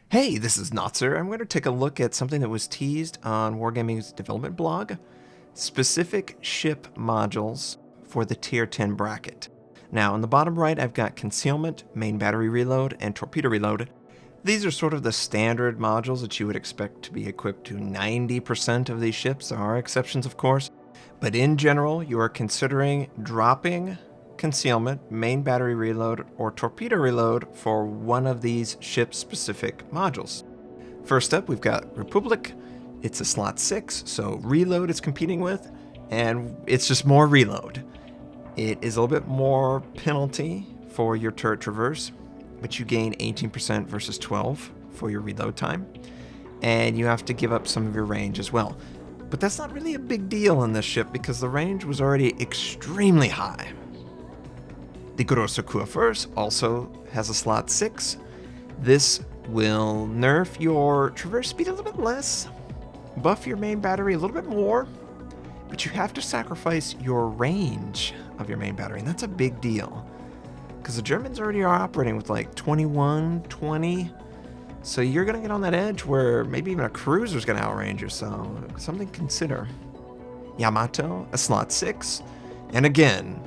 Hey, this is Notser. I'm going to take a look at something that was teased on Wargaming's development blog. Specific ship modules for the Tier 10 bracket. Now, on the bottom right, I've got concealment, main battery reload, and torpedo reload. These are sort of the standard modules that you would expect to be equipped to 90% of these ships. There are exceptions, of course. But in general, you are considering dropping concealment, main battery reload, or torpedo reload for one of these ship-specific modules. First up, we've got Republic. It's a slot 6, so reload it's competing with, and it's just more reload. It is a little bit more penalty for your turret traverse, but you gain 18% versus 12 for your reload time, and you have to give up some of your range as well. But that's not really a big deal in this ship because the range was already extremely high. The KURFÜRST also has a slot 6. This will nerf your traverse speed a little bit less, buff your main battery a little bit more, but you have to sacrifice your range of your main battery, and that's a big deal. Because the Germans already are operating with like 21, 20, so you're going to get on that edge where maybe even a cruiser's going to outrange you, so something to consider. Yamato, a slot 6, and again,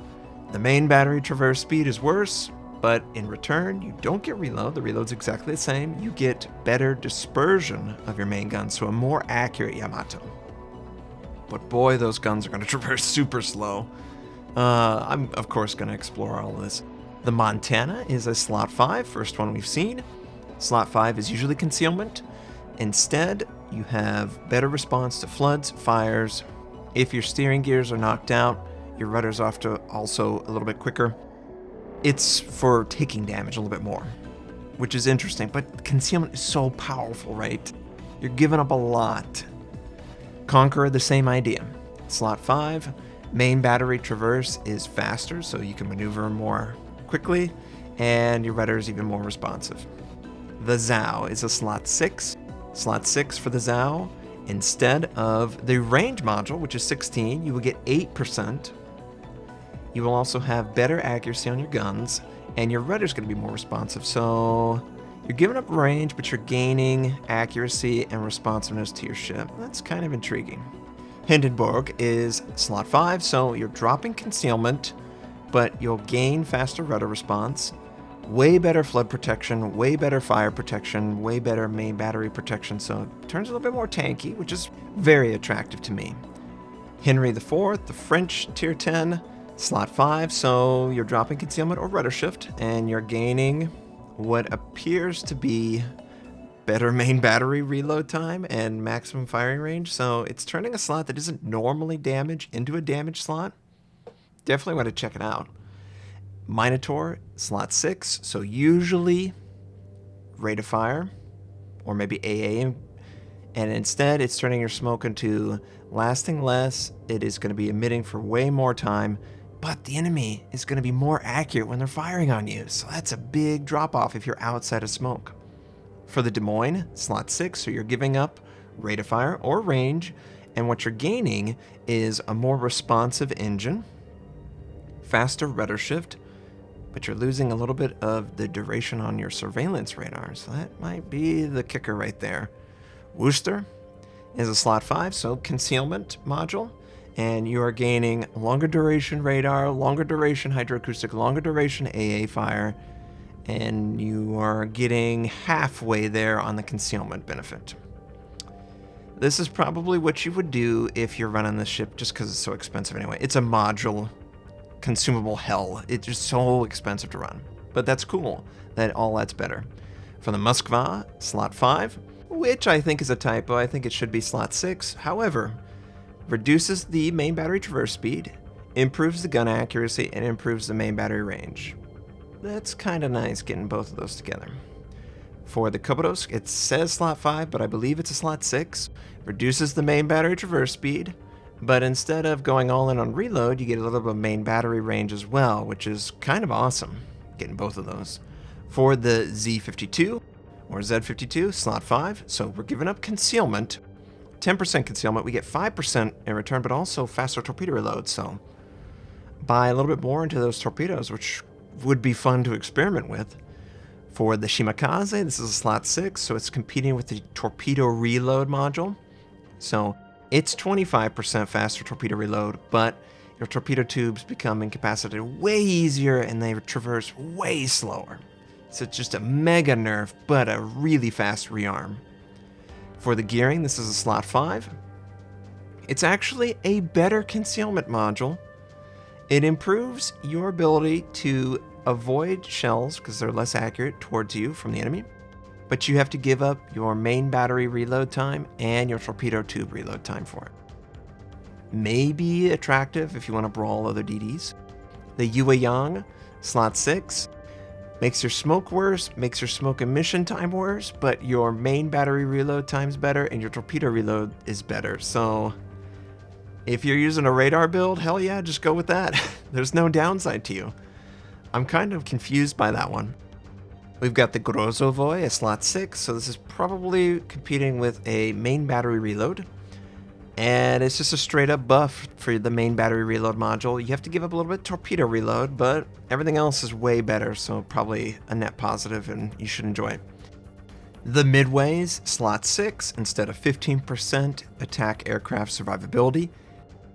the main battery traverse speed is worse, but in return, you don't get reload. The reload's exactly the same. You get better dispersion of your main gun, so a more accurate Yamato. But boy, those guns are going to traverse super slow. I'm, of course, going to explore all of this. The Montana is a slot 5, first one we've seen. Slot 5 is usually concealment. Instead, you have better response to floods, fires. If your steering gears are knocked out, your rudder's off to also a little bit quicker. It's for taking damage a little bit more, which is interesting, but concealment is so powerful, right? You're giving up a lot. Conqueror, the same idea. Slot 5, main battery traverse is faster, so you can maneuver more quickly, and your rudder is even more responsive. The Zhao is a slot 6. Slot 6 for the Zhao. Instead of the range module, which is 16, you will get 8%. You will also have better accuracy on your guns, and your rudder's going to be more responsive. So you're giving up range, but you're gaining accuracy and responsiveness to your ship. That's kind of intriguing. Hindenburg is slot 5, so you're dropping concealment, but you'll gain faster rudder response, way better flood protection, way better fire protection, way better main battery protection, so it turns a little bit more tanky, which is very attractive to me. Henry IV, the French Tier 10, slot 5, so you're dropping concealment or rudder shift, and you're gaining what appears to be better main battery reload time and maximum firing range, so it's turning a slot that isn't normally damage into a damage slot. Definitely want to check it out. Minotaur, slot 6, so usually rate of fire, or maybe AA, and instead it's turning your smoke into lasting less. It is going to be emitting for way more time, but the enemy is going to be more accurate when they're firing on you, so that's a big drop-off if you're outside of smoke. For the Des Moines, slot 6, so you're giving up rate of fire or range, and what you're gaining is a more responsive engine, faster rudder shift, but you're losing a little bit of the duration on your surveillance radar, so that might be the kicker right there. Worcester is a slot 5, so concealment module, and you are gaining longer duration radar, longer duration hydroacoustic, longer duration AA fire, and you are getting halfway there on the concealment benefit. This is probably what you would do if you're running this ship, just because it's so expensive anyway. It's a module consumable hell. It's just so expensive to run. But that's cool. That all that's better. For the Moskva, slot 5, which I think is a typo. I think it should be slot 6. However, reduces the main battery traverse speed, improves the gun accuracy, and improves the main battery range. That's kind of nice getting both of those together. For the KURFÜRST, it says slot 5, but I believe it's a slot 6. Reduces the main battery traverse speed, but instead of going all in on reload, you get a little bit of main battery range as well, which is kind of awesome, getting both of those. For the Z52, or Z52, slot 5, so we're giving up concealment, 10% concealment, we get 5% in return, but also faster torpedo reload, so buy a little bit more into those torpedoes, which would be fun to experiment with. For the Shimakaze, this is a slot 6, so it's competing with the torpedo reload module. So it's 25% faster torpedo reload, but your torpedo tubes become incapacitated way easier and they traverse way slower. So it's just a mega nerf, but a really fast rearm. For the gearing, this is a slot 5. It's actually a better concealment module. It improves your ability to avoid shells because they're less accurate towards you from the enemy, but you have to give up your main battery reload time and your torpedo tube reload time for it. Maybe attractive if you want to brawl other DDs. The Yue Yang, slot 6, makes your smoke worse, makes your smoke emission time worse, but your main battery reload time's better and your torpedo reload is better. So if you're using a radar build, hell yeah, just go with that. There's no downside to you. I'm kind of confused by that one. We've got the Grozovoi, a slot 6, so this is probably competing with a main battery reload. And it's just a straight up buff for the main battery reload module. You have to give up a little bit of torpedo reload, but everything else is way better, so probably a net positive and you should enjoy it. The Midways, slot 6, instead of 15% attack aircraft survivability,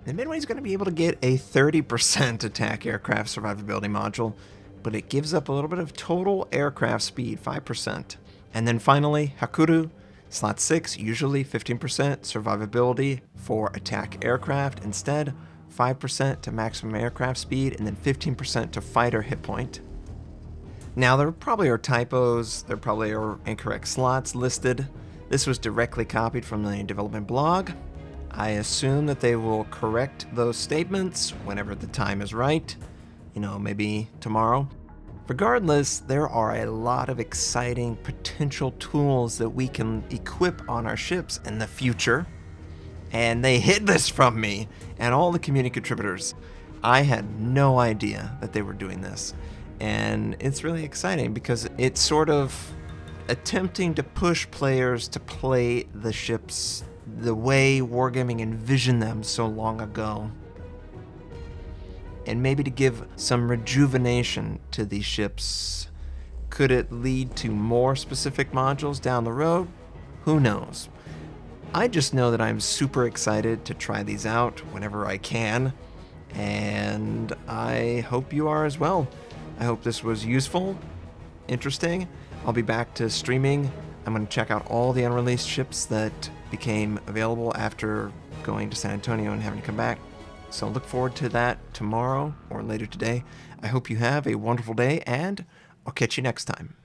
the Midway is going to be able to get a 30% attack aircraft survivability module, but it gives up a little bit of total aircraft speed, 5%. And then finally, Hakuru, slot 6, usually 15% survivability for attack aircraft. Instead, 5% to maximum aircraft speed, and then 15% to fighter hit point. Now, there probably are typos, there probably are incorrect slots listed. This was directly copied from the development blog. I assume that they will correct those statements whenever the time is right, maybe tomorrow. Regardless, there are a lot of exciting potential tools that we can equip on our ships in the future. And they hid this from me and all the community contributors. I had no idea that they were doing this. And it's really exciting because it's sort of attempting to push players to play the ships the way Wargaming envisioned them so long ago. And maybe to give some rejuvenation to these ships. Could it lead to more specific modules down the road? Who knows? I just know that I'm super excited to try these out whenever I can, and I hope you are as well. I hope this was useful, interesting. I'll be back to streaming. I'm going to check out all the unreleased ships that became available after going to San Antonio and having to come back. So look forward to that tomorrow or later today. I hope you have a wonderful day, and I'll catch you next time.